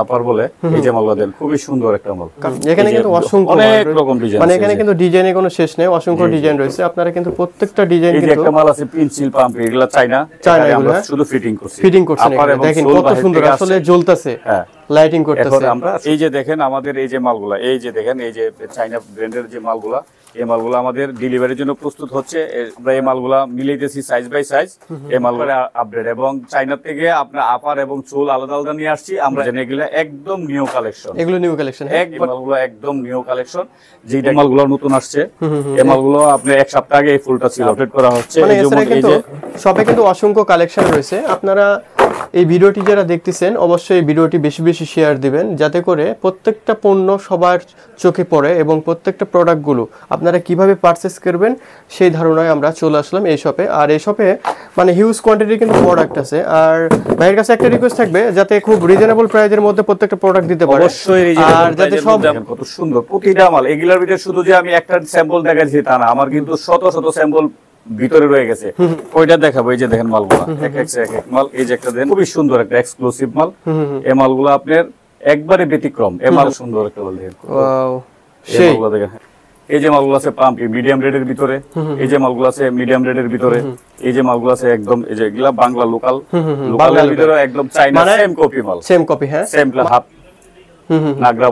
আপার বলে এই যে মালগুলো দেন খুবই সুন্দর একটা মাল। এখানে কিন্তু অসংখ্য অনেক রকম ডিজাইন, মানে এখানে কিন্তু ডিজাইনের কোনো শেষ নেই, অসংখ্য ডিজাইন রয়েছে। আপনারা কিন্তু প্রত্যেকটা ডিজাইন কিন্তু একটা মাল আছে পেন্সিল পাম্প, এগুলা চাইনা আমরা শুধু ফিটিং করছি। দেখেন কত সুন্দর আসলে জ্বলতেছে, হ্যাঁ লাইটিং করতেছে। আমরা এই যে দেখেন আমাদের এই যে মালগুলা, এই যে দেখেন এই যে চাইনা ব্র্যান্ডের যে মালগুলা, এই মালগুলো আমাদের ডেলিভারির জন্য প্রস্তুত হচ্ছে। আমরা এই মালগুলা মিলাইতেছি সাইজ বাই সাইজ। এই মালগুলো আপডেট এবং চাইনা থেকে আপনার আপার এবং চুল আলাদা আলাদা নিয়ে আসছি আমরা। এগুলো একদম নিউ কালেকশন, এগুলো নিউ কালেকশন, মালগুলো একদম নিউ কালেকশন। যে মালগুলো নতুন আসছে, এই মালগুলো আপনি এক সপ্তাহ আগে এই ফুলটা ছিল আপডেট করা হচ্ছে। শপে কিন্তু অসংখ্য কালেকশন রয়েছে। আপনারা এই ভিডিওটি যারা দেখতেছেন অবশ্যই এই ভিডিওটি বেশি বেশি শেয়ার দিবেন, যাতে করে প্রত্যেকটা পণ্য সবার চোখে পড়ে এবং প্রত্যেকটা প্রোডাক্টগুলো আপনারা কিভাবে পারচেস করবেন সেই ধারণায় আমরা চলে আসলাম এই শপে। আর এই শপে মানে হিউজ কোয়ান্টিটির কিন্তু প্রোডাক্ট আছে। আর ভাইয়ের কাছে একটা রিকোয়েস্ট থাকবে যাতে খুব রিজনেবল প্রাইসের মধ্যে প্রত্যেকটা প্রোডাক্ট দিতে পারে। অবশ্যই আর যাতে সব কত সুন্দর প্রতিটা মাল। এগুলোর ভিতরে শুধু যে আমি একটা স্যাম্পল দেখাচ্ছি তা না, আমার কিন্তু শত শত স্যাম্পল ভিতরে রয়ে গেছে। ওইটা দেখাবো। এই যে দেখেন মালগুলো এক এক মাল। এই যে একটা দেন খুবই সুন্দর একটা এক্সক্লুসিভ মাল। এই মালগুলো আপনার একবারে ব্যতিক্রম। এই মাল সুন্দর একটা মাল দেখেন। ওয়াও, সেই মালগুলো দেখেন। এই যে মালগুলো আছে পাম্প মিডিয়াম রেডের ভিতরে, এই যে মালগুলো আছে মিডিয়াম রেডের ভিতরে, এই যে মালগুলো আছে একদম এই যে এগুলা বাংলা লোকাল, লোকালের ভিতরে একদম চাইনা সেম কপি মাল, সেম কপি। হ্যাঁ, সেম হাফ নাগরা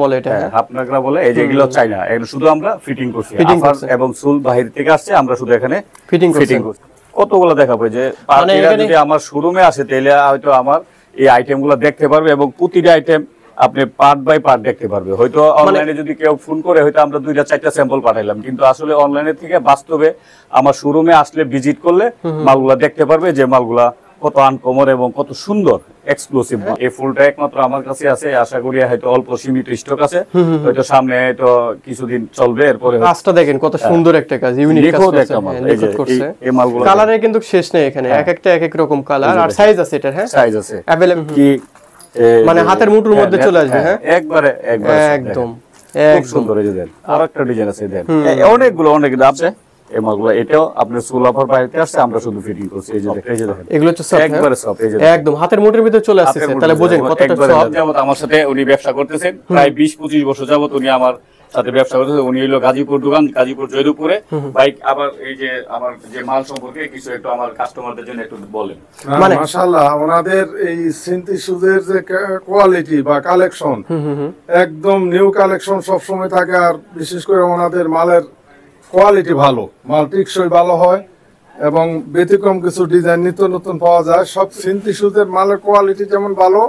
বলে এটা, হাফ নাগরা বলে। এই যে এগুলো চাইনা, এগুলো শুধু আমরা ফিটিং করছি। আফার এবং সুল বাইরে থেকে আসছে, আমরা শুধু এখানে ফিটিং করছি। কতগুলো দেখাবো যে পার্টিরা যদি আমার শোরুমে আসে তাহলে হয়তো আমার এই আইটেমগুলো দেখতে পারবে এবং প্রতিটা আইটেম আপনি পার্ট বাই পার্ট দেখতে পারবে। হয়তো অনলাইনে যদি কেউ ফোন করে হয়তো আমরা 2-4টা স্যাম্পল পাঠাইলাম, কিন্তু আসলে অনলাইনে থেকে বাস্তবে আমার শোরুমে আসলে ভিজিট করলে মালগুলা দেখতে পারবে যে মালগুলা কত আনকমন এবং কত সুন্দর এক্সক্লুসিভ। এই ফুলটা একমাত্র আমার কাছে আছে। আশা করি হয়তো অল্প সীমিত স্টক আছে, হয়তো সামনে হয়তো কিছুদিন চলবে। এরপরে কাজটা দেখেন কত সুন্দর একটা কাজ, ইউনিক কাজ করছে। এই মালগুলো কালারে কিন্তু শেষ নেই এখানে, এক একটা এক এক রকম কালার আর সাইজ আছে এটা। হ্যাঁ, সাইজ আছে अवेलेबल, কি মানে হাতের মুঠোর মধ্যে চলে আসবে। হ্যাঁ, একবারে একদম খুব সুন্দর। এই যে দেন আরেকটা ডিজাইন আছে, দেন অনেকগুলো আছে এই মালগুলো। এটাও আপনার সোল অফার বাইরে আসছে, আমরা শুধু ফিটিং করছি। এই যে দেখেন এগুলো হচ্ছে সফট, একবারে সফট। এই যে একদম হাতের মুঠোর ভিতরে চলে আসছে। তাহলে বুঝেন কতটা সফট। যাবত আমার সাথে উনি ব্যবসা করতেছেন প্রায় 20-25 বছর যাবত উনি আমার সাথে ব্যবসা করতেছেন। উনি হলো গাজীপুর দোকান, গাজীপুর জয়দেবপুরে। বাইক আবার এই যে আমার যে মাল সম্পর্কে কিছু একটু আমার কাস্টমারদের জন্য একটু বলেন। মানে মাশাআল্লাহ ওনাদের এই সিনথি শুজের যে কোয়ালিটি বা কালেকশন একদম নিউ কালেকশন সব সময় থাকে। আর বিশেষ করে ওনাদের মালের কোয়ালিটি ভালো, মাল টিকসই ভালো হয় এবং ব্যতিক্রম কিছু ডিজাইন নিত্য নতুন পাওয়া যায়। সব সিনথি শুজের মালের কোয়ালিটি যেমন ভালো,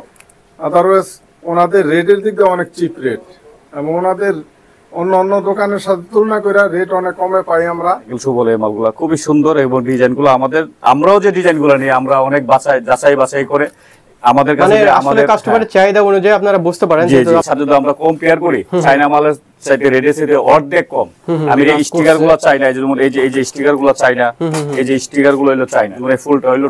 আদারওয়াইজ ওনাদের রেটের দিক দিয়ে অনেক চিপ রেট এবং ওনাদের অন্য দোকানের সাথে তুলনা করে রেট অনেক কমে পাই আমরা। কিছু বলে মালগুলো খুবই সুন্দর এবং ডিজাইনগুলো আমরাও যে ডিজাইনগুলো নিয়ে আমরা অনেক যাচাই করে আমাদের কাছে আমাদের কাস্টমারের চাহিদা অনুযায়ী আপনারা বুঝতে পারেন যে সাথে তো আমরা কম্পেয়ার করি। চাইনা মালের সাথে রেটের সাথে অর্ধেক কম। আমি এই স্টিকার গুলো চাইনা, যেমন এই যে স্টিকার গুলো চাইনা, এই যে স্টিকার গুলো হলো চাইনা, মানে ফুলটা হলো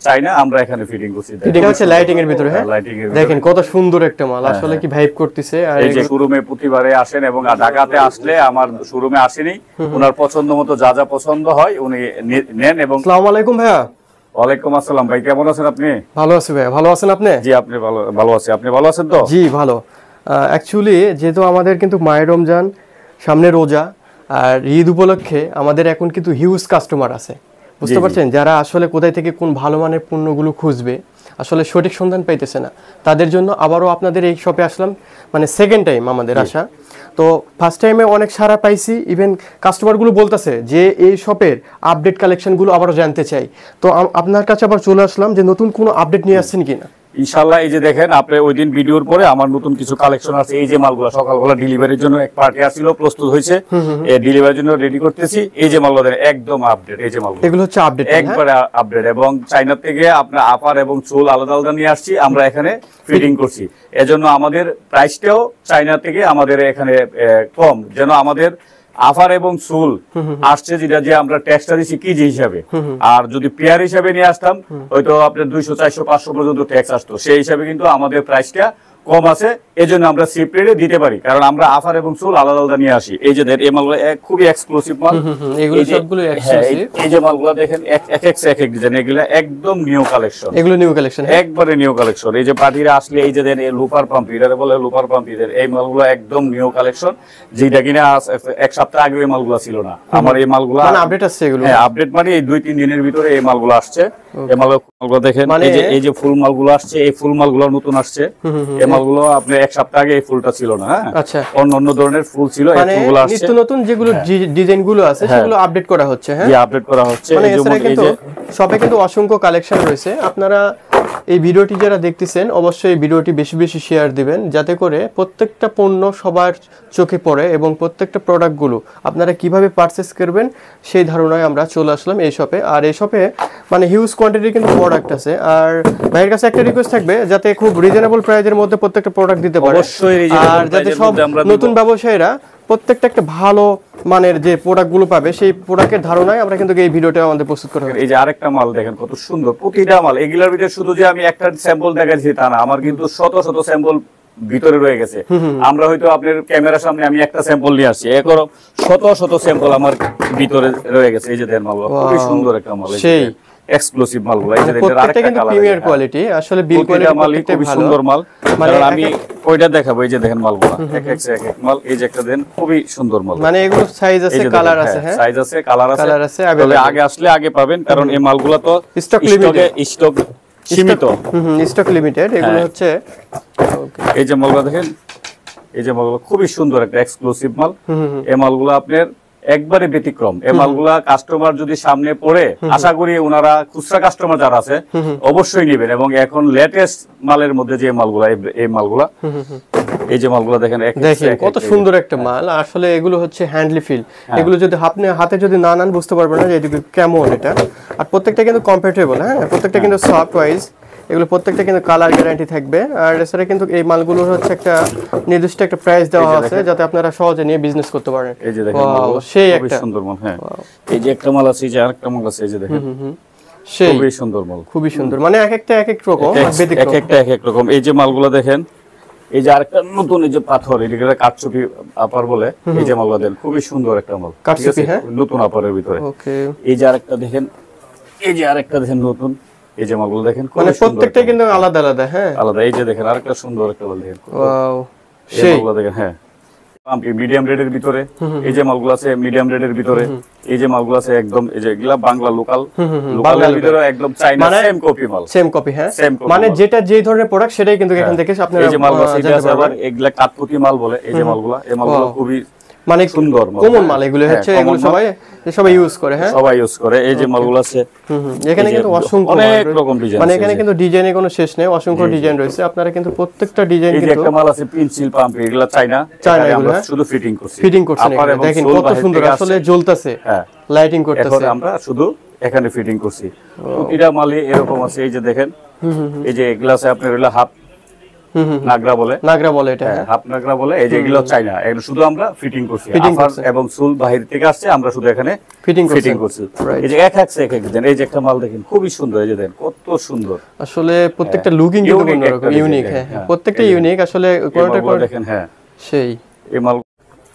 চাইনা, আমরা এখানে ফিটিং করছি। এটা হচ্ছে লাইটিং এর ভিতরে। হ্যাঁ, লাইটিং এর দেখেন কত সুন্দর একটা মাল, আসলে কি ভাইব করতেছে। আর এই যে শোরুমে প্রতিবারে আসেন এবং ঢাকাতে আসলে আমার শোরুমে আসেনি, ওনার পছন্দ মতো যা যা পছন্দ হয় উনি নেন। এবং আসসালামু আলাইকুম ভাইয়া। ওয়ালাইকুম আসসালাম ভাই, কেমন আছেন আপনি? ভালো আছি ভাই, ভালো আছেন আপনি? জি আপনি ভালো আছি, আপনি ভালো আছেন তো? জি ভালো। অ্যাকচুয়ালি যেহেতু আমাদের কিন্তু মায়ের রমজান সামনে, রোজা আর ঈদ উপলক্ষে আমাদের এখন কিন্তু হিউজ কাস্টমার আছে, বুঝতে পারছেন, যারা আসলে কোথায় থেকে কোন ভালো মানের পণ্যগুলো খুঁজবে, আসলে সঠিক সন্ধান পাইতেছে না। তাদের জন্য আবারও আপনাদের এই শপে আসলাম, মানে সেকেন্ড টাইম আমাদের আসা। তো ফার্স্ট টাইমে অনেক সারা পাইছি, ইভেন কাস্টমারগুলো বলতেছে যে এই শপের আপডেট কালেকশনগুলো আবারও জানতে চাই। তো আপনার কাছে আবার চলে আসলাম যে নতুন কোনো আপডেট নিয়ে আসছেন কিনা। ইনশাআল্লাহ এই যে দেখেন আপনি ওই দিন ভিডিওর পরে আমার নতুন কিছু কালেকশন আছে। এই যে মালগুলো সকালবেলা ডেলিভারির জন্য এক পার্টি আসছিল, প্রস্তুত হয়েছে, এই ডেলিভারির জন্য রেডি করতেছি। এই যে মালগুলো একদম আপডেট, এই যে মালগুলো এগুলো হচ্ছে আপডেট, একবারে আপডেট। এবং চাইনা থেকে আপনার আপার এবং চুল আলাদা আলাদা নিয়ে আসছি, আমরা এখানে ফিটিং করছি। এজন্য আমাদের প্রাইসটাও চাইনা থেকে আমাদের এখানে কম, যেন আমাদের আফার এবং চুল আসছে যেটা যে আমরা ট্যাক্সটা দিচ্ছি কেজি হিসাবে। আর যদি পেয়ার হিসাবে নিয়ে আসতাম হয়তো আপনার 200, 400, 500 পর্যন্ত ট্যাক্স আসতো। সেই হিসাবে কিন্তু আমাদের প্রাইসটা কম আছে, এজন্য আমরা চিপ রেটে দিতে পারি, কারণ আমরা আফার এবং সোল আলাদা আলাদা নিয়ে আসি। এই যে দেখেন এই মালগুলো খুবই এক্সক্লুসিভ মাল, এগুলো সবগুলো এক্সক্লুসিভ। এই যে মালগুলো দেখেন এক এক ডিজাইন, এগুলো একদম নিউ কালেকশন, এগুলো নিউ কালেকশন, একবারে নিউ কালেকশন। এই যে পার্টিরা আসলে এই যে দেন এই লুপার পাম্প, এটারে বলে লুপার পাম্প, এই মালগুলো একদম নিউ কালেকশন, যেটা কিনা এক সপ্তাহ আগে এই মালগুলো ছিল না। আমার এই মালগুলো মানে আপডেট আছে এগুলো, হ্যাঁ আপডেট মানে এই 2-3 দিনের ভিতরে এই মালগুলো আসছে। এই মালগুলো দেখেন, এই যে ফুল মালগুলো আসছে, এই ফুল মালগুলো নতুন আসছে। এই মালগুলো আপনি এক সপ্তাহ আগে এই ফুলটা ছিল না, হ্যাঁ আচ্ছা, অন্য ধরনের ফুল ছিল, এই ফুলগুলো আসছে। নিত্য নতুন যেগুলো ডিজাইন গুলো আছে সেগুলো আপডেট করা হচ্ছে, হ্যাঁ আপডেট করা হচ্ছে। মানে এছাড়া কিন্তু শপে কিন্তু অসংখ্য কালেকশন রয়েছে। আপনারা এই ভিডিওটি যারা দেখতেছেন অবশ্যই এই ভিডিওটি বেশি বেশি শেয়ার দিবেন, যাতে করে প্রত্যেকটা পণ্য সবার চোখে পড়ে এবং প্রত্যেকটা প্রোডাক্টগুলো আপনারা কিভাবে পারচেস করবেন সেই ধারণায় আমরা চলে আসলাম এই শপে। আর এই শপে মানে হিউজ কোয়ান্টিটির কিন্তু প্রোডাক্ট আছে। আর ভাইয়ের কাছে একটা রিকোয়েস্ট থাকবে যাতে খুব রিজনেবল প্রাইসের মধ্যে প্রত্যেকটা প্রোডাক্ট দিতে পারে, আর যাতে সব নতুন ব্যবসায়ীরা প্রত্যেকটা একটা ভালো মানের যে প্রোডাক্টগুলো পাবে সেই প্রোডাক্টের ধারণায় আমরা কিন্তু এই ভিডিওটা আমাদের প্রস্তুত করা। এই যে আরেকটা মাল দেখেন কত সুন্দর, প্রতিটা মাল এগুলোর ভিতরে শুধু যে আমি একটা স্যাম্পল দেখাচ্ছি তা না, আমার কিন্তু শত শত স্যাম্পল ভিতরে রয়ে গেছে। আমরা হয়তো আপনার ক্যামেরার সামনে আমি একটা স্যাম্পল নিয়ে আসছি, এরকম শত শত স্যাম্পল আমার ভিতরে রয়ে গেছে। এই যে দেন মালগুলো খুবই সুন্দর একটা মাল, সেই এক্সক্লুসিভ মালগুলো, এই যে দেখেন আরেকটা কিন্তু প্রিমিয়ার কোয়ালিটি, আসলে বিল কোয়ালিটি প্রত্যেকটা খুব সুন্দর মাল। মানে আমি ওইটা দেখাবো, এই যে দেখেন মালগুলো এক এক মাল, এই যে একটা দেন খুবই সুন্দর মাল। মানে এগুলো সাইজ আছে, কালার আছে, হ্যাঁ সাইজ আছে, কালার আছে, তবে আগে আসলে আগে পাবেন, কারণ এই মালগুলো তো স্টক লিমিটেড, স্টক সীমিত, স্টক লিমিটেড। এগুলো হচ্ছে এই যে মালগুলো দেখেন, এই যে মালগুলো খুবই সুন্দর একটা এক্সক্লুসিভ মাল। এই মালগুলো আপনার একবারে ব্যতিক্রম। এই মালগুলা কাস্টমার যদি সামনে পড়ে, আশা করি ওনারা খুচরা কাস্টমার যারা আছে অবশ্যই নেবেন। এবং এখন লেটেস্ট মালের মধ্যে যে মালগুলা, এই মালগুলা, এই যে মালগুলা দেখেন কত সুন্দর একটা মাল। আসলে এগুলো হচ্ছে হ্যান্ডলি ফিল, এগুলো যদি আপনি হাতে যদি না নেন বুঝতে পারবেন না যে কেমন এটা। আর প্রত্যেকটা কিন্তু কমফোর্টেবল, হ্যাঁ প্রত্যেকটা কিন্তু সফট ওয়াইজ, এগুলো প্রত্যেকটা কিন্তু কালার গ্যারান্টি থাকবে। আর এছাড়া কিন্তু এই মালগুলোর হচ্ছে একটা নির্দিষ্ট একটা প্রাইস দেওয়া আছে যাতে আপনারা সহজে নিয়ে বিজনেস করতে পারেন। এই যে দেখেন সেই একটা সুন্দর মাল, হ্যাঁ এই যে একটা মাল আছে, এই যে আরেকটা মাল আছে, এই যে দেখেন সেই খুবই সুন্দর মাল, খুবই সুন্দর। মানে এক একটা এক এক রকম, এক একটা এক এক রকম। এই যে মালগুলো দেখেন, এই যে আরেকটা নতুন এই যে পাথর, এটাকে কাঠচুপি আপার বলে, এই যে মালগুলো দেখেন খুবই সুন্দর একটা মাল, কাঠচুপি, হ্যাঁ নতুন আপারের ভিতরে। ওকে, এই যে আরেকটা দেখেন, এই যে আরেকটা দেখেন নতুন, এই যে মালগুলো দেখেন মানে প্রত্যেকটা কিন্তু আলাদা আলাদা, হ্যাঁ আলাদা। এই যে দেখেন আরেকটা সুন্দর একটা মাল দেখেন, ওয়াও সেই মালগুলো দেখেন, হ্যাঁ মিডিয়াম রেটের ভিতরে। এই যে মালগুলো আছে মিডিয়াম রেটের ভিতরে, এই যে মালগুলো আছে একদম, এই যে এগুলা বাংলা লোকাল, লোকালের ভিতরে একদম চাইনা সেম কপি মাল, সেম কপি, হ্যাঁ মানে যেটা যে ধরনের প্রোডাক্ট সেটাই কিন্তু এখান থেকে আপনারা, এই যে মালগুলো আছে আবার এগুলা কাঠপুতি মাল বলে। এই যে মালগুলো, এই মালগুলো খুবই মানে সুন্দর কমন মাল, এগুলো হচ্ছে এগুলো সবাই ইউজ করে, হ্যাঁ সবাই ইউজ করে। এই যে মালগুলো আছে, এখানে কিন্তু অসংখ্য অনেক রকম ডিজাইন, মানে এখানে কিন্তু ডিজাইনের কোনো শেষ নেই, অসংখ্য ডিজাইন রয়েছে। আপনারা কিন্তু প্রত্যেকটা ডিজাইন কিন্তু, এই যে একটা মাল আছে পেন্সিল পাম্প, এগুলা চাইনা, আমরা শুধু ফিটিং করছি, দেখেন কত সুন্দর আসলে জ্বলতেছে, হ্যাঁ লাইটিং করতেছে, এখন আমরা শুধু এখানে ফিটিং করছি। প্রতিটা মালে এরকম আছে। এই যে দেখেন, এই যে এগুলা আছে আপনার হলো হাফ নাগরা বলে, এটা হাফ নাগরা বলে। এই যে এগুলো চাইনা, এগুলো শুধু আমরা ফিটিং করছি, আফার এবং সুল বাহির থেকে আসছে, আমরা শুধু এখানে ফিটিং করছি। এই যে এক এক ডিজাইন, এই যে একটা মাল দেখেন খুবই সুন্দর, এই যে দেখেন কত সুন্দর। আসলে প্রত্যেকটা লুকিং কিন্তু অন্যরকম, ইউনিক, হ্যাঁ প্রত্যেকটা ইউনিক। আসলে কোনটা দেখেন, হ্যাঁ সেই এই মাল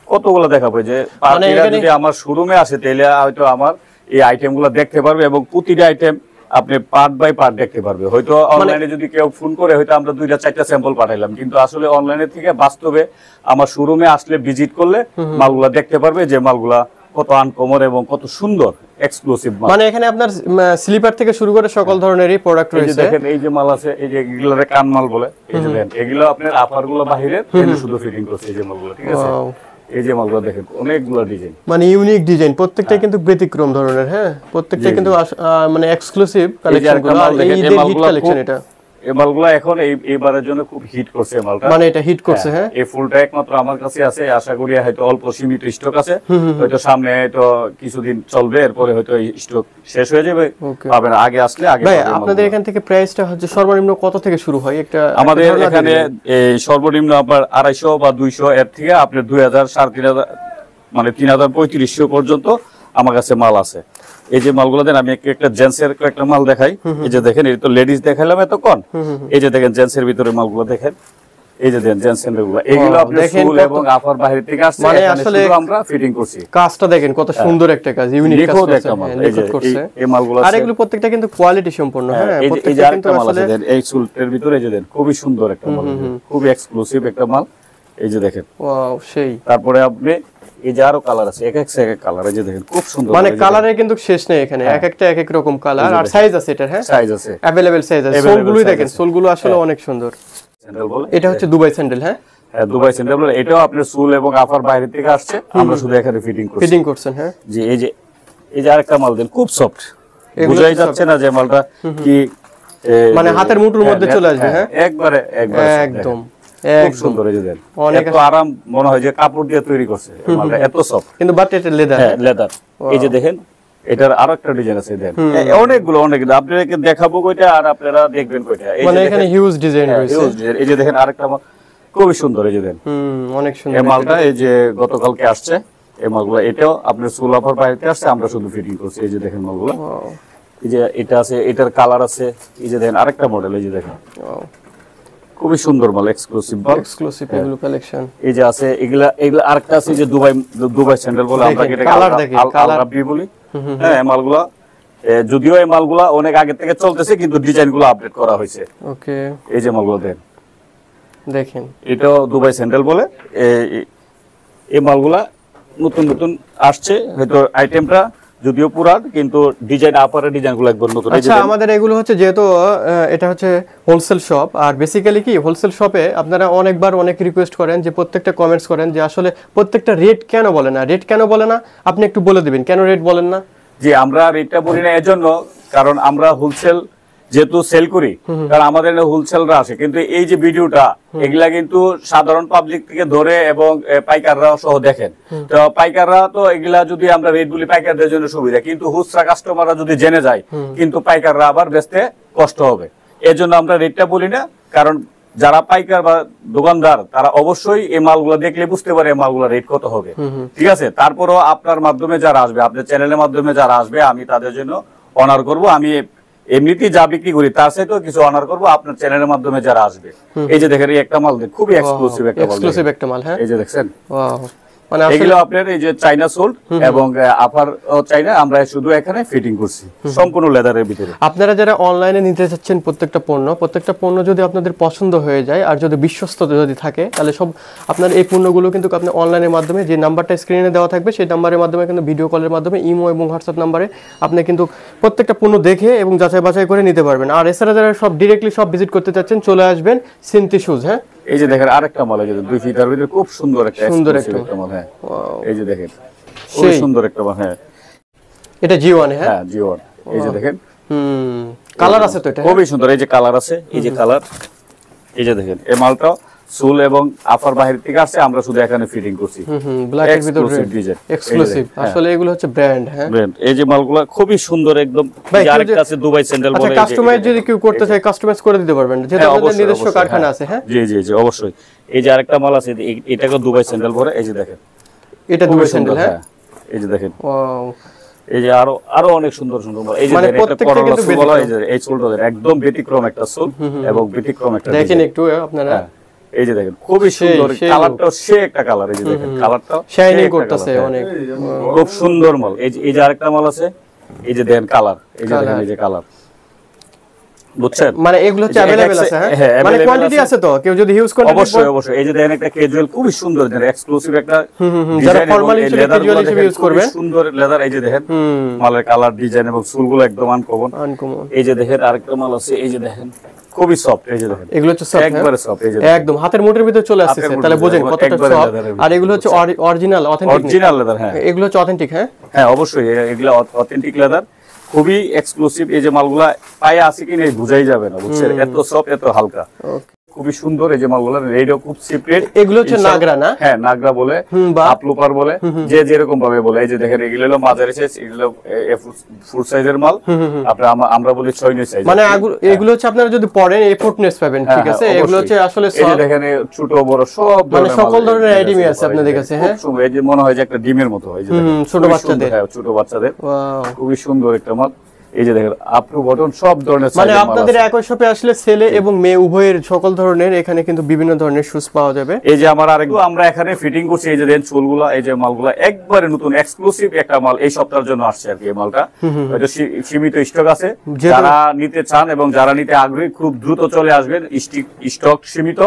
কতগুলো দেখাবো। যে পার্টিরা যদি আমার শোরুমে আসে তাহলে হয়তো আমার এই আইটেমগুলো দেখতে পারবে, এবং প্রতিটা আইটেম আপনি পার্ট বাই পার্ট দেখতে পারবে। হয়তো অনলাইনে যদি কেউ ফোন করে হয়তো আমরা 2-4টা স্যাম্পল পাঠাইলাম, কিন্তু আসলে অনলাইনে থেকে বাস্তবে আমার শোরুমে আসলে ভিজিট করলে মালগুলা দেখতে পারবে যে মালগুলা কত আনকমন এবং কত সুন্দর এক্সক্লুসিভ মাল। মানে এখানে আপনার স্লিপার থেকে শুরু করে সকল ধরনেরই প্রোডাক্ট রয়েছে। দেখেন এই যে মাল আছে, এই যে এগুলোরে কান মাল বলে, এই যে দেখেন এগুলো আপনার আপারগুলো বাহিরে শুধু ফিটিং করছে, এই যে মালগুলো, ঠিক আছে এই যে মালগুলো দেখেন অনেকগুলো ডিজাইন, মানে ইউনিক ডিজাইন, প্রত্যেকটা কিন্তু ব্যতিক্রম ধরনের, হ্যাঁ প্রত্যেকটা কিন্তু মানে এক্সক্লুসিভ কালেকশনগুলো। আর এই ঈদের হিট কালেকশন, এটা এই মালগুলো এখন এইবারের জন্য খুব হিট করছে মালটা, মানে এটা হিট করছে, হ্যাঁ এই ফুলটা একমাত্র আমার কাছে আছে। আশা করি হয়তো অল্প সীমিত স্টক আছে, হয়তো সামনে হয়তো কিছুদিন চলবে, এরপরে হয়তো এই স্টক শেষ হয়ে যাবে, পাবেন আগে আসলে আগে। ভাই আপনাদের এখান থেকে প্রাইসটা হচ্ছে সর্বনিম্ন কত থেকে শুরু হয়? একটা আমাদের এখানে এই সর্বনিম্ন আপনার 250 বা 200, এর থেকে আপনি 2000, 3500, মানে 3000-3500 পর্যন্ত আমার কাছে মাল আছে। এই যে মালগুলো দেন, আমি একটা জেন্টসের একটা মাল দেখাই। এই যে দেখেন, এই তো লেডিস দেখাইলাম এতক্ষণ, এই যে দেখেন জেন্টসের ভিতরে মালগুলো দেখেন, এই যে দেন জেন্টস স্যান্ডেলগুলো এগুলো আপনার দেখেন ফুল কত- এবং আপার বাইরে থেকে আসছে মানে এখানে আসলে শুধু আমরা ফিটিং করছি কাজটা দেখেন কত সুন্দর একটা কাজ, ইউনিক কাজ নিখুঁত করছে, একটা মাল। হ্যাঁ, এই যে নিখুঁত করছে। এই মালগুলো আর আছে। এগুলো প্রত্যেকটা কিন্তু কোয়ালিটি সম্পন্ন, হ্যাঁ এই যে প্রত্যেকটা কিন্তু আরেকটা মাল আসলে আছে দেন এই সুলটের ভিতরে এই যে দেন খুবই সুন্দর একটা মাল খুবই এক্সক্লুসিভ একটা মাল এই যে দেখেন ওয়াও সেই। তারপরে আপনি এই যে আরো কালার আছে এক এক কালার এই যে দেখেন খুব সুন্দর মানে কালারের কিন্তু শেষ নেই এখানে, এক একটা এক এক রকম কালার আর সাইজ আছে এটা, হ্যাঁ সাইজ আছে अवेलेबल সাইজ আছে। Available সোলগুলোই size দেখেন, আছে। সোলগুলো আসলে অনেক সুন্দর। স্যান্ডেল বলে এটা হচ্ছে দুবাই স্যান্ডেল, হ্যাঁ হ্যাঁ দুবাই স্যান্ডেল বলে এটাও আপনার সুল এবং আপার বাইরে থেকে আসছে আমরা শুধু এখানে ফিটিং করছি ফিটিং করছেন, হ্যাঁ যে এই যে আরেকটা মাল দেন খুব সফট এগুলো বুঝাই তো যাচ্ছে না যে মালটা কি মানে হাতের মুঠোর মধ্যে চলে আসবে, হ্যাঁ একবারে একদম খুব সুন্দর এই যে দেন অনেক এত আরাম মনে হয় যে কাপড় দিয়ে তৈরি করছে এই মালটা এত সফট কিন্তু বাট এটা লেদার, হ্যাঁ লেদার এই যে দেখেন এটার আরো একটা ডিজাইন আছে দেন অনেকগুলো আপনাদেরকে দেখাবো কয়টা আর আপনারা দেখবেন কয়টা এই মানে যে এখানে হিউজ ডিজাইন রয়েছে। এই যে দেখেন আরেকটা মাল খুবই সুন্দর এই যে দেন অনেক সুন্দর এই মালটা এই যে গতকালকে আসছে এই মালগুলো এটাও আপনার সোলাফার বাইরে আসছে আমরা শুধু ফিটিং করছি এই যে দেখেন মালগুলো Wow, এই যে এটা আছে এটার কালার আছে এই যে দেখেন আরেকটা মডেল এই যে দেখেন wow, খুবই সুন্দর মাল এক্সক্লুসিভ মাল এক্সক্লুসিভ এগুলো কালেকশন। এই যে আছে এগুলা আরেকটা আছে যে দুবাই স্যান্ডেল বলে আমরা দেখেন, এটাকে colour দেখেন, colour। আলরাবি বলি হ্যাঁ এই মালগুলা যদিও এই মালগুলা অনেক আগে থেকে চলতেছে কিন্তু ডিজাইনগুলো আপডেট করা হয়েছে ওকে এই যে মালগুলো দেন দেখেন এটাও দুবাই স্যান্ডেল বলে এই মালগুলা নতুন নতুন আসছে হয়তো আইটেমটা যদিও পুরান কিন্তু ডিজাইন আপারের ডিজাইনগুলো একবার নতুন এই যে আচ্ছা দেন। আমাদের এগুলো হচ্ছে যেহেতু এটা হচ্ছে হোলসেল শপ, আর বেসিক্যালি কি হোলসেল শপে আপনারা অনেকবার অনেক রিকোয়েস্ট করেন যে প্রত্যেকটা কমেন্টস করেন যে আসলে প্রত্যেকটা রেট কেন বলে না, রেট কেন বলে না, আপনি একটু বলে দিবেন কেন রেট বলেন না। যে আমরা রেটটা বলি না এজন্য কারণ আমরা হোলসেল যেহেতু সেল করি কারণ আমাদের হোলসেলরা আসে কিন্তু এই যে ভিডিওটা এগুলা কিন্তু সাধারণ পাবলিক থেকে ধরে এবং পাইকাররা সহ দেখেন তো পাইকাররা তো এগুলা যদি আমরা রেট বলি পাইকারদের জন্য সুবিধা কিন্তু খুচরা কাস্টমাররা যদি জেনে যায় কিন্তু পাইকাররা আবার বেচতে কষ্ট হবে এজন্য আমরা রেটটা বলি না কারণ যারা পাইকার বা দোকানদার তারা অবশ্যই এই মালগুলো দেখলে বুঝতে পারে এই মালগুলো রেট কত হবে ঠিক আছে তারপরও আপনার মাধ্যমে যারা আসবে আপনার চ্যানেলের মাধ্যমে যারা আসবে আমি তাদের জন্য অনার করব আমি এমনিতেই যা বিক্রি করি তার সাথেও কিছু অনার করব আপনার চ্যানেলের মাধ্যমে যারা আসবে এই যে দেখেন এই একটা মাল খুবই এক্সক্লুসিভ একটা মাল এক্সক্লুসিভ একটা মাল, হ্যাঁ এই যে দেখছেন ওয়াও মানে আসলে এগুলো আপনার এই যে চাইনা সোল্ড এবং আপার চাইনা আমরা শুধু এখানে ফিটিং করছি সম্পূর্ণ লেদারের ভিতরে আপনারা যারা অনলাইনে নিতে চাচ্ছেন প্রত্যেকটা পণ্য যদি আপনাদের পছন্দ হয়ে যায় আর যদি বিশ্বস্ত যদি থাকে তাহলে সব আপনার এই পণ্যগুলো কিন্তু আপনি অনলাইনের মাধ্যমে যে নাম্বারটা স্ক্রিনে দেওয়া থাকবে সেই নাম্বারের মাধ্যমে কিন্তু ভিডিও কলের মাধ্যমে ইমো এবং হোয়াটসঅ্যাপ নাম্বারে আপনি কিন্তু প্রত্যেকটা পণ্য দেখে এবং যাচাই বাছাই করে নিতে পারবেন। আর এছাড়া যারা সব ডিরেক্টলি সব ভিজিট করতে চাচ্ছেন চলে আসবেন সিনথি শুজ, হ্যাঁ এই যে দেখেন আরেকটা মাল এই যে 2 ফিটার ভিতরে খুব সুন্দর একটা সুন্দর exclusive একটা মাল হ্যাঁ Wow, এই যে দেখেন খুব সেই। সুন্দর একটা মাল হ্যাঁ এটা জিওয়ান, হ্যাঁ হ্যাঁ জিওন এই যে দেখেন কালার আছে তো এটা, হ্যাঁ? খুবই সুন্দর এই যে কালার আছে এই যে কালার এই যে দেখেন এই মালটা সুল এবং আপার বাইরে থেকে আসছে আমরা শুধু এখানে ফিটিং করছি ব্ল্যাক এর ভিতরে Exclusive design। এক্সক্লুসিভ আসলে এগুলো হচ্ছে ব্র্যান্ড, হ্যাঁ ব্র্যান্ড এই যে মালগুলো খুবই সুন্দর একদম ভাই, এই যে কেউ আরেকটা যে- আছে দুবাই স্যান্ডেল আচ্ছা বলে এই যে- কাস্টমাইজ যদি কেউ করতে চায় কাস্টমাইজ করে দিতে পারবেন যেহেতু হ্যাঁ, আপনাদের অবশ্যই, নিজস্ব অবশ্যই, কারখানা হ্যাঁ। আছে, হ্যাঁ জি জি জি অবশ্যই এই যে আরেকটা মাল আছে এটাকে দুবাই স্যান্ডেল বলে এই যে দেখেন এটা খুবই দুবাই সুন্দর স্যান্ডেল, হ্যাঁ এই যে দেখেন ওয়াও এই যে আরো অনেক সুন্দর সুন্দর মাল এই যে মানে দেখেন, এটা প্রত্যেকটা করলা কিন্তু সোল বলা, এই যে এই সোলটা দেখেন, একদম ব্যতিক্রম একটা সোল এবং ব্যতিক্রম একটা দেখেন design। একটু আপনারা হ্যাঁ, এই যে দেখেন খুবই সেই, সুন্দর সেই কালারটাও সে একটা কালার এই যে দেখেন কালারটাও শাইনিং করতেছে অনেক খুব সুন্দর মাল এই যে আরেকটা মাল আছে এই যে দেখেন কালার এই যে দেখেন Colour। এই যে কালার বুঝছেন মানে এগুলো হচ্ছে এই যে अवेलेबल এক- আছে, হ্যাঁ হ্যাঁ, মানে available কোয়ান্টিটি আছে। আছে তো কেউ যদি ইউজ করতে অবশ্যই অবশ্যই এই যে দেখেন একটা ক্যাজুয়াল খুবই সুন্দর দেখেন এক্সক্লুসিভ একটা যারা design এবং formal এই হিসেবে leather casual গুলো হিসেবে দেখেন, use খুবই করবে। সুন্দর লেদার এই যে দেখেন মালের কালার ডিজাইন এবং চুলগুলো একদম আনকমন আনকমন এই যে দেখেন আরেকটা মাল আছে এই যে দেখেন খুবই সফট এই যে দেখেন এগুলো হচ্ছে soft, একবারে সফট এই যে হ্যাঁ? একদম হাতের মুঠের ভিতরে চলে আসছে হাতের তাহলে মুঠোর বোঝেন ভিতরে, কতটা একবারে সফট। leather এর আর এগুলো হচ্ছে অরিজিনাল অথেন্টিক অরিজিনাল লেদার হ্যাঁ এগুলো হচ্ছে অথেন্টিক, হ্যাঁ হ্যাঁ অবশ্যই এগুলা অথেন্টিক লেদার খুবই এক্সক্লুসিভ এই যে মালগুলা পায়ে আছে কিনা বোঝাই যাবে না বুঝছেন এত সফট এত হালকা ওকে খুবই সুন্দর এই যে মালগুলা রেডিও খুব সিপ্রেট এগুলো হচ্ছে নাগরা না হ্যাঁ নাগরা বলে বা আপলোপার বলে যে যেরকম ভাবে বলে এই যে দেখেন এগুলো হলো মাঝারি সাইজ এগুলো ফুল সাইজের মাল আপনারা আমরা বলি 6 সাইজ মানে এগুলো হচ্ছে আপনারা যদি পড়েন এফোর্টনেস পাবেন, ঠিক আছে এগুলো হচ্ছে আসলে এই যে দেখেন এই ছোট বড় সব মানে ধরনের সকল মাল ধরনের এই যে আইটেমই আছে দেখেন, আপনাদের কাছে, খুব হ্যাঁ সুন্দর, এই যে মনে হয় যে একটা ডিমের মতো এই যে দেখেন, ছোট খুবই বাচ্চাদের। সুন্দর, হ্যাঁ, ছোট বাচ্চাদের ওয়াও খুবই সুন্দর একটা মাল এই যে দেখেন আপ টু বটন সব ধরনের মানে size এর মাল আপনাদের আছে। একই শপে আসলে ছেলে এবং মেয়ে উভয়ের সকল ধরনের এখানে কিন্তু বিভিন্ন ধরনের শুজ পাওয়া যাবে। এই যে আমার আরেকটু আমরা এখানে ফিটিং করছি, এই যে দেন চুলগুলা, এই যে মালগুলা একবারে নতুন এক্সক্লুসিভ একটা মাল এই সপ্তাহের জন্য আসছে আর কি। এই মালটা হয়তো সীমিত স্টক আছে, যারা নিতে চান এবং যারা নিতে আগ্রহী খুব দ্রুত চলে আসবেন। স্টক সীমিত,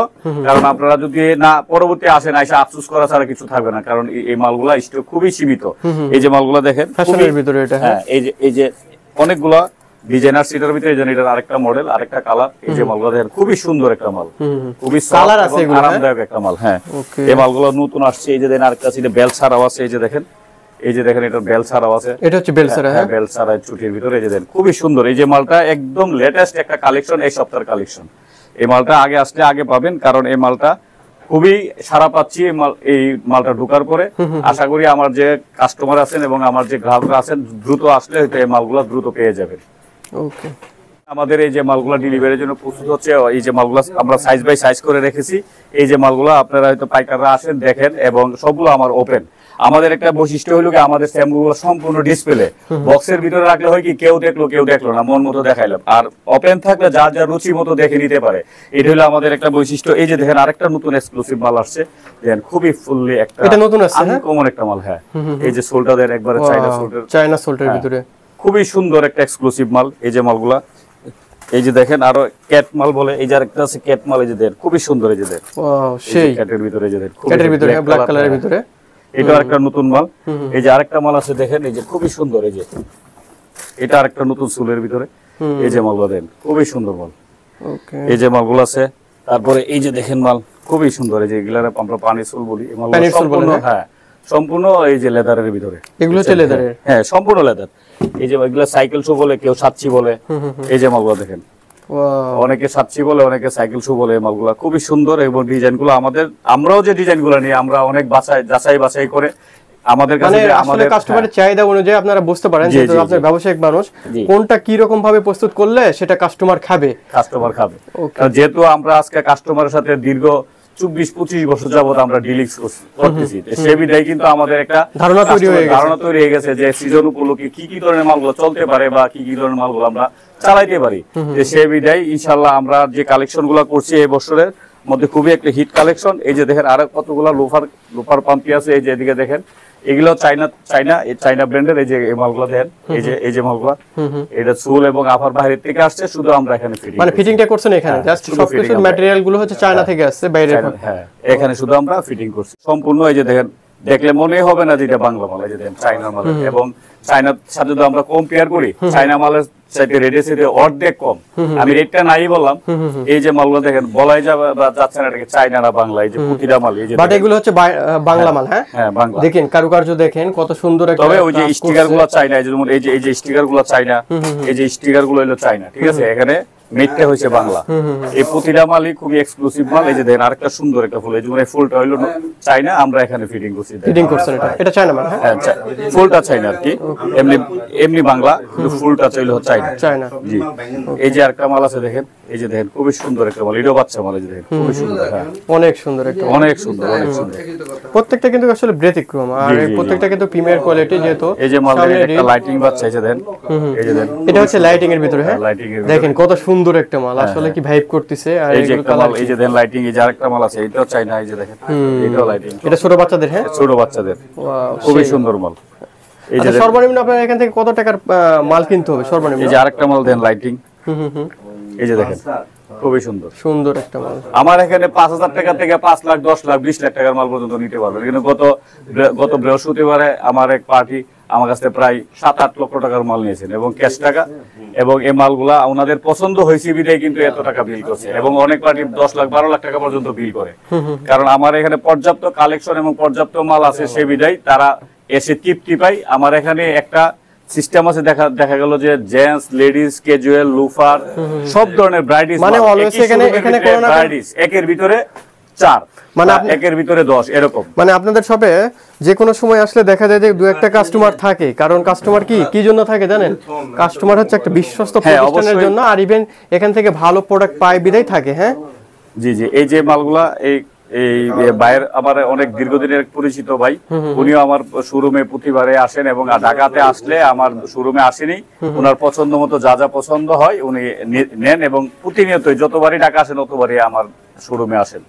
কারণ আপনারা যদি না পরবর্তী আসেন এসে আফসোস করা ছাড়া কিছু থাকবে না, কারণ এই মালগুলা স্টক খুবই সীমিত। এই যে মালগুলা দেখেন ফ্যাশনের ভিতরে এটা, হ্যাঁ এই যে অনেকগুলা ডিজাইনার সিটার ভিতরে, এই যে এটার আরেকটা মডেল, আরেকটা কালার। এই যে মালগুলো দেখেন খুবই সুন্দর একটা মাল, খুবই কালার আছে এগুলো, আরামদায়ক একটা মাল। হ্যাঁ এই মালগুলো নতুন আসছে। এই যে দেখেন আরেকটা আছে, বেল ছাড়াও আছে। এই যে দেখেন এটার বেল ছাড়াও আছে। এটা হচ্ছে বেল ছাড়া, হ্যাঁ বেল ছাড়া ছুটির ভিতরে। এই যে দেখেন খুবই সুন্দর। এই যে মালটা একদম লেটেস্ট একটা কালেকশন, এই সপ্তাহের কালেকশন। এই মালটা আগে আসলে আগে পাবেন, কারণ এই মালটা খুবই সারা পাচ্ছি এই মালটা ঢোকার পরে। আশা করি আমার যে কাস্টমার আছেন এবং আমার যে গ্রাহকরা আছেন দ্রুত আসলে হয়তো এই মালগুলো দ্রুত পেয়ে যাবেন। ওকে, আমাদের এই যে মালগুলো ডেলিভারির জন্য প্রস্তুত হচ্ছে। এই যে মালগুলো আমরা সাইজ বাই সাইজ করে রেখেছি। এই যে মালগুলো আপনারা হয়তো পাইকাররা আসেন দেখেন, এবং সবগুলো আমার ওপেন। আমাদের একটা বৈশিষ্ট্য হলো কি, আমাদের স্যাম্পলগুলো সম্পূর্ণ ডিসপ্লে। বক্সের ভিতরে রাখলে হয় কি, কেউ দেখলো না, মন মতো দেখাইলাম। আর ওপেন থাকলে যার যার রুচি মতো দেখে নিতে পারে। এটা হলো আমাদের একটা বৈশিষ্ট্য। এই যে দেখেন আরেকটা নতুন এক্সক্লুসিভ মাল আসছে, দেখেন খুবই ফুললি একটা, এটা নতুন আসছে, হ্যাঁ আনকমন একটা মাল। হ্যাঁ এই যে সোলটা দেন একবারে চায়না সোল্টের ভিতরে, খুবই সুন্দর একটা এক্সক্লুসিভ মাল। এই যে মালগুলা, এই যে দেখেন আরো ক্যাট মাল বলে, এই যে আরেকটা আছে ক্যাট মাল। এই যে দেখেন খুবই সুন্দর। এই যে দেখেন ওয়াও, সেই ক্যাটের ভিতরে, এই যে দেখেন ক্যাটের ভিতরে ব্ল্যাক কালারের ভিতরে। এটা আরেকটা নতুন মাল। এই যে আরেকটা মাল আছে দেখেন, এই যে খুবই সুন্দর। এই যে এটা আরেকটা নতুন সুলের ভিতরে। এই যে মালগুলো দেন খুবই সুন্দর মাল। ওকে, এই যে মালগুলো আছে। তারপরে এই যে দেখেন মাল খুবই সুন্দর। এই যে এগুলারে আমরা পানি সুল বলি। এই মালগুলো সম্পূর্ণ, হ্যাঁ সম্পূর্ণ এই যে লেদারের ভিতরে। এগুলো হচ্ছে লেদারের, হ্যাঁ সম্পূর্ণ লেদার। এই যে এগুলা সাইকেল শু বলে, কেউ সাচ্ছি বলে। এই যে মালগুলো দেখেন, অনেকে সাচ্ছি বলে, অনেকে সাইকেল শু বলে। মালগুলা খুবই সুন্দর, এবং ডিজাইনগুলো আমরাও যে ডিজাইনগুলো নিই, আমরা অনেক যাচাই বাছাই করে আমাদের কাছে আমাদের কাস্টমারের চাহিদা অনুযায়ী আপনারা বুঝতে পারেন যে আপনার ব্যবসায়িক মানুষ কোনটা কি রকম ভাবে প্রস্তুত করলে সেটা কাস্টমার খাবে। যেহেতু আমরা আজকে কাস্টমারের সাথে দীর্ঘ 24-25 বছর যাবত আমরা ডিলিংস করতেছি, সে বিধায় কিন্তু আমাদের একটা ধারণা তৈরি হয়ে গেছে যে সিজন উপলক্ষে কি কি ধরনের মালগুলো চলতে পারে বা কি কি ধরনের মালগুলো আমরা চালাইতে পারি। সে বিধায় ইনশাল্লাহ আমরা যে কালেকশন গুলা করছি এই বছরের মধ্যে খুবই একটা হিট কালেকশন। এই যে দেখেন আরো কতগুলা লোফার পাম্পি আছে। এই যে এদিকে দেখেন, এগুলো চাইনা ব্র্যান্ডের। এই যে মালগুলো দেখেন, এই যে মালগুলো, এটা চুল এবং আফার বাইরের থেকে আসছে, শুধু আমরা এখানে ফিটিংটা করছেন এখানে। জাস্ট সবকিছুর ম্যাটেরিয়াল গুলো হচ্ছে চায়না থেকে আসছে, বাইরে। হ্যাঁ এখানে শুধু আমরা ফিটিং করছি সম্পূর্ণ। এই যে দেখেন, দেখলে মনে হবে না যে এটা বাংলা মাল। এই যে দেখেন চায়না মাল, এবং চায়নার সাথে যদি আমরা কম্পেয়ার করি, চায়না মালের সাথে রেটের সাথে অর্ধেক কম। আমি রেটটা নাই বললাম। এই যে মালগুলো দেখেন, বলাই যাচ্ছে না এটাকে চায়না না বাংলা। এই যে প্রতিটা মাল, এই যে বাট এগুলো হচ্ছে বাংলা মাল। হ্যাঁ হ্যাঁ বাংলা। দেখেন কারুকার্য দেখেন কত সুন্দর একটা। তবে ওই যে স্টিকার গুলো চায়না, যেমন এই যে স্টিকার গুলো চায়না, এই যে স্টিকার গুলো হলো চায়না, ঠিক আছে। এখানে মেটটা হয়েছে বাংলা। এই প্রতিটা মালই খুবই এক্সক্লুসিভ মাল। এই যে দেখেন আরেকটা সুন্দর একটা ফুল, এই যে ফুলটা হইলো চায়না, আমরা এখানে ফিটিং করছি। ফিটিং করছেন এটা চায়না মাল। হ্যাঁ ফুলটা চায়না আর কি, এমনি বাংলা, কিন্তু ফুলটা চাইলে চায়না। জি এই যে আরেকটা মাল আছে দেখেন, এই যে দেখেন খুবই সুন্দর একটা মাল, এটাও বাচ্চা মাল। এই যে দেখেন খুবই সুন্দর, হ্যাঁ অনেক সুন্দর একটা, অনেক সুন্দর, অনেক সুন্দর। প্রত্যেকটা কিন্তু আসলে ব্যতিক্রম, আর প্রত্যেকটা কিন্তু প্রিমিয়ার কোয়ালিটি। যেহেতু এই যে মাল একটা লাইটিং বাচ্চা, এই যে দেখেন, এই যে দেখেন এটা হচ্ছে লাইটিং এর ভিতরে। হ্যাঁ লাইটিং এর দেখেন কত সুন্দর একটা মাল, আসলে কি ভাইব করতেছে। আর এই যে একটা মাল, এই যে দেখেন লাইটিং। এই যে আরেকটা মাল আছে, এটাও চায়না। এই যে দেখেন, এটাও লাইটিং। এটা ছোট বাচ্চাদের। হ্যাঁ ছোট বাচ্চাদের খুবই সুন্দর মাল। এই যে সর্বনিম্ন আপনার এখান থেকে কত টাকার মাল কিনতে হবে সর্বনিম্ন? এই যে আরেকটা মাল দেন লাইটিং। এই যে দেখেন খুবই সুন্দর, সুন্দর একটা মাল। আমার এখানে 5,000 টাকা থেকে 5 লাখ, 10 লাখ, 20 লাখ টাকার মাল পর্যন্ত নিতে পারবেন। কিন্তু গত বৃহস্পতিবারে আমার এক পার্টি আমার কাছে প্রায় 7-8 লক্ষ টাকার মাল নিয়েছেন, এবং ক্যাশ টাকা। এবং এই মালগুলা ওনাদের পছন্দ হয়েছে বিধায় কিন্তু এত টাকা বিল করছে, এবং অনেক পার্টি 10 লাখ, 12 লাখ টাকা পর্যন্ত বিল করে। কারণ আমার এখানে পর্যাপ্ত কালেকশন এবং পর্যাপ্ত মাল আছে, সে বিধায় তারা এসে তৃপ্তি পায়। আমার এখানে একটা সিস্টেম আছে, দেখা গেল যে জেন্টস, লেডিস, ক্যাজুয়াল, লুফার, সব ধরনের ব্রাইডিস, মানে অলওয়েজ এখানে কোন না ব্রাইডিস একের ভিতরে 4, মানে একের ভিতরে 10 এরকম। মানে আপনাদের শপে যে কোনো সময় আসলে দেখা যায় যে দু একটা কাস্টমার থাকে। কারণ কাস্টমার কি জন্য থাকে জানেন? কাস্টমার হচ্ছে একটা বিশ্বস্ত প্রতিষ্ঠানের জন্য, আর ইভেন এখান থেকে ভালো প্রোডাক্ট পায় বিধায় থাকে। হ্যাঁ জি জি এই যে মালগুলা, এই এই ভাইয়ের আমার অনেক দীর্ঘদিনের পরিচিত ভাই, উনিও আমার শোরুমে প্রতিবারে আসেন এবং ঢাকাতে আসলে আমার শোরুমে আসেনি, ওনার পছন্দ মতো যা যা পছন্দ হয় উনি নেন এবং প্রতিনিয়তই যতবারই ঢাকা আসেন ততবারই আমার শোরুমে আসেন।